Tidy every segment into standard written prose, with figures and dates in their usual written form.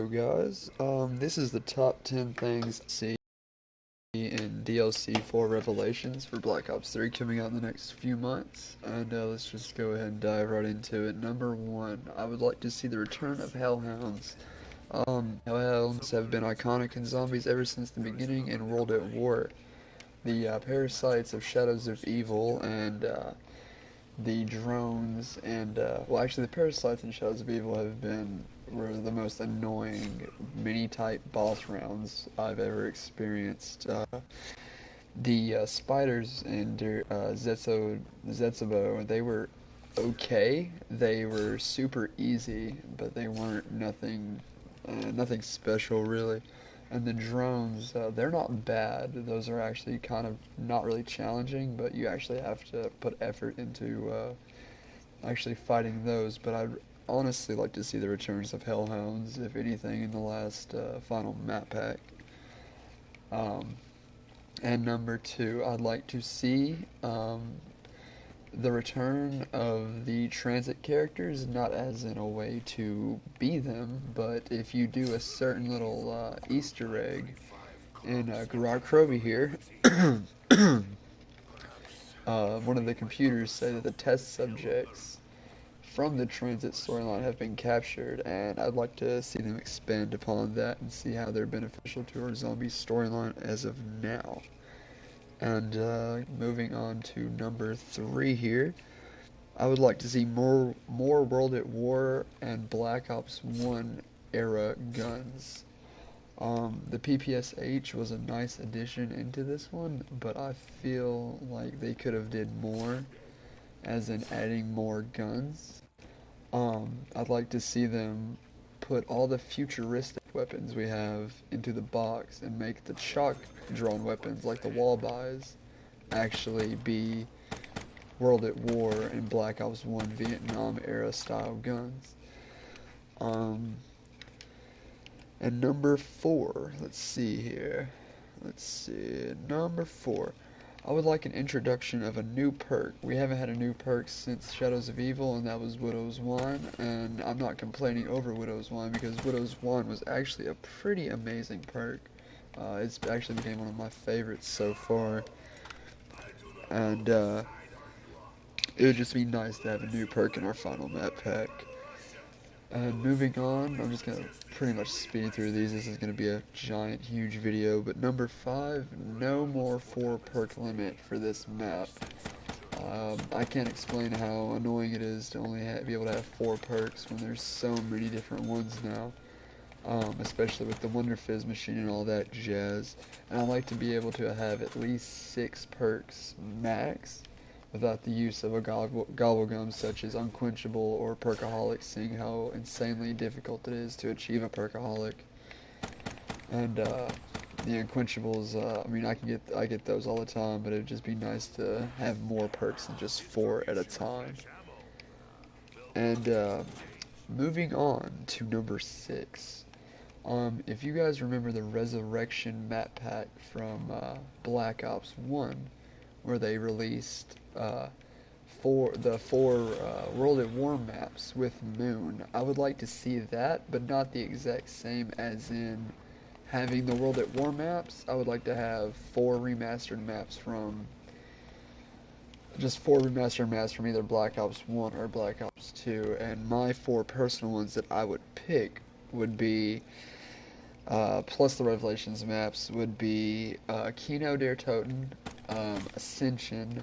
Guys, this is the top 10 things I see in DLC 4 Revelations for Black Ops 3 coming out in the next few months, and let's just go ahead and dive right into it. Number 1, I would like to see the return of Hellhounds. Hellhounds have been iconic in zombies ever since the beginning in World at War. The parasites of Shadows of Evil and the drones and well, actually the parasites in Shadows of Evil were the most annoying mini type boss rounds I've ever experienced. The spiders in Zetsubo, they were okay. They were super easy, but they weren't nothing special really. And the drones, they're not bad. Those are actually kind of not really challenging, but you actually have to put effort into actually fighting those. But I'd honestly like to see the returns of Hellhounds, if anything, in the last final map pack. Um, and number 2, I'd like to see the return of the transit characters, not as in a way to be them, but if you do a certain little Easter egg in Gerard Croby here, one of the computers say that the test subjects from the transit storyline have been captured, and I'd like to see them expand upon that and see how they're beneficial to our zombie storyline as of now. And moving on to number 3 here, I would like to see more World at War and Black Ops 1 era guns. The PPSH was a nice addition into this one, but I feel like they could have did more, as in adding more guns. I'd like to see them put all the futuristic weapons we have into the box and make the chalk drawn weapons like the wall buys actually be World at War and Black Ops 1 Vietnam era style guns. Um, and number 4, let's see here. Let's see, number 4. I would like an introduction of a new perk. We haven't had a new perk since Shadows of Evil, and that was Widow's Wine, and I'm not complaining over Widow's Wine because Widow's Wine was actually a pretty amazing perk. It's actually became one of my favorites so far, and it would just be nice to have a new perk in our final map pack. And moving on, I'm just going to pretty much speed through these. This is going to be a giant, huge video. But number 5, no more 4 perk limit for this map. I can't explain how annoying it is to only be able to have 4 perks when there's so many different ones now. Especially with the Wonder Fizz machine and all that jazz. And I like to be able to have at least 6 perks max, without the use of a gobblegum such as Unquenchable or Perkaholic, seeing how insanely difficult it is to achieve a Perkaholic. And the Unquenchables, I mean, I get those all the time, but it'd just be nice to have more perks than just 4 at a time. And moving on to number 6. If you guys remember the Resurrection map pack from Black Ops 1, where they released the four World at War maps with Moon. I would like to see that, but not the exact same as in having the World at War maps. I would like to have 4 remastered maps from either Black Ops 1 or Black Ops 2, and my 4 personal ones that I would pick would be plus the Revelations maps would be Kino der Toten, Ascension,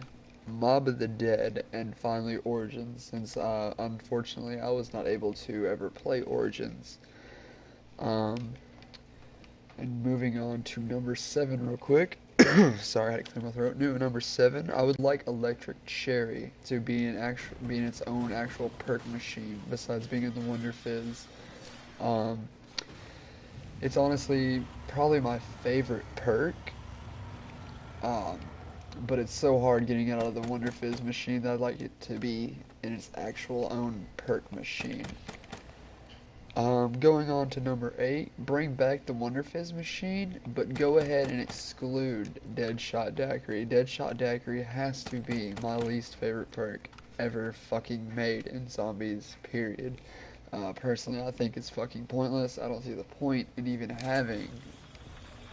Mob of the Dead, and finally Origins, since unfortunately I was not able to ever play Origins. Um, and moving on to number 7 real quick. Sorry, I had to clear my throat. Number 7, I would like Electric Cherry to be be in its own actual perk machine, besides being in the Wonder Fizz. It's honestly probably my favorite perk. But it's so hard getting it out of the Wonder Fizz machine that I'd like it to be in its actual own perk machine. Going on to number 8, bring back the Wonder Fizz machine, but go ahead and exclude Deadshot Daiquiri. Deadshot Daiquiri has to be my least favorite perk ever fucking made in zombies, period. Personally, I think it's fucking pointless. I don't see the point in even having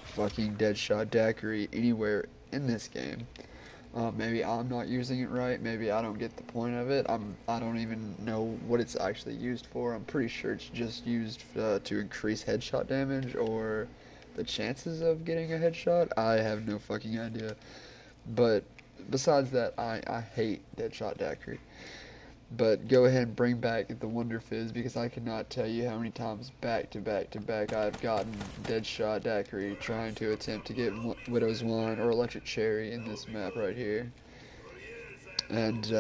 fucking Deadshot Daiquiri anywhere in this game. Maybe I'm not using it right. Maybe I don't get the point of it. I don't even know what it's actually used for. I'm pretty sure it's just used to increase headshot damage or the chances of getting a headshot. I have no fucking idea. But besides that, I hate Deadshot Daiquiri. But go ahead and bring back the Wonder Fizz because I cannot tell you how many times back to back to back I've gotten Deadshot Daiquiri trying to attempt to get Widow's Wine or Electric Cherry in this map right here. And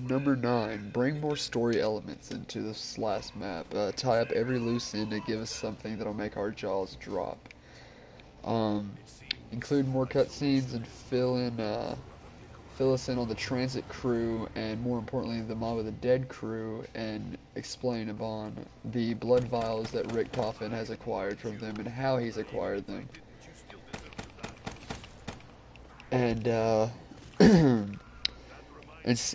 number 9, bring more story elements into this last map. Tie up every loose end to give us something that'll make our jaws drop. Um, Include more cutscenes and fill us in on the transit crew and more importantly the Mob of the Dead crew and explain upon the blood vials that Richtofen has acquired from them and how he's acquired them. And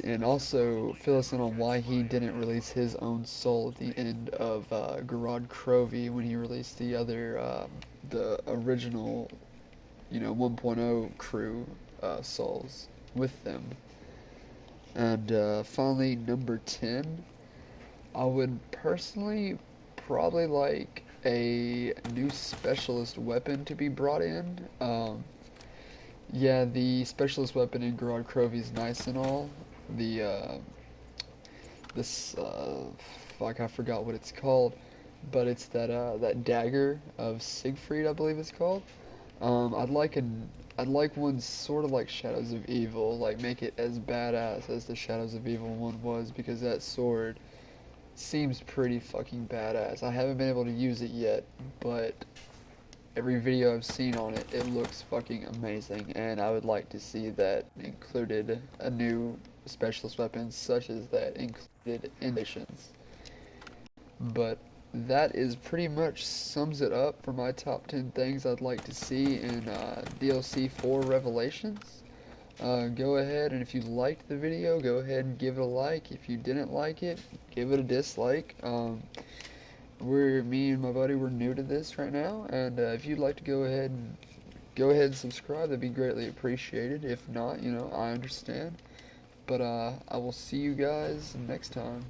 and also fill us in on why he didn't release his own soul at the end of Garad Krovi when he released the other the original 1.0 crew souls with them. And finally, number 10, I would personally probably like a new specialist weapon to be brought in. Yeah, the specialist weapon in Gerard Crovey is nice and all. The, this, fuck, I forgot what it's called, but it's that dagger of Siegfried, I believe it's called. I'd like one sort of like Shadows of Evil, like make it as badass as the Shadows of Evil one was, because that sword seems pretty fucking badass. I haven't been able to use it yet, but every video I've seen on it, it looks fucking amazing, and I would like to see that included a new specialist weapon such as that included in missions. But that is pretty much sums it up for my top 10 things I'd like to see in DLC 4 Revelations. Go ahead and if you liked the video, go ahead and give it a like. If you didn't like it, give it a dislike. Me and my buddy, we're new to this right now, and if you'd like to go ahead and subscribe, that'd be greatly appreciated. If not, I understand. But I will see you guys next time.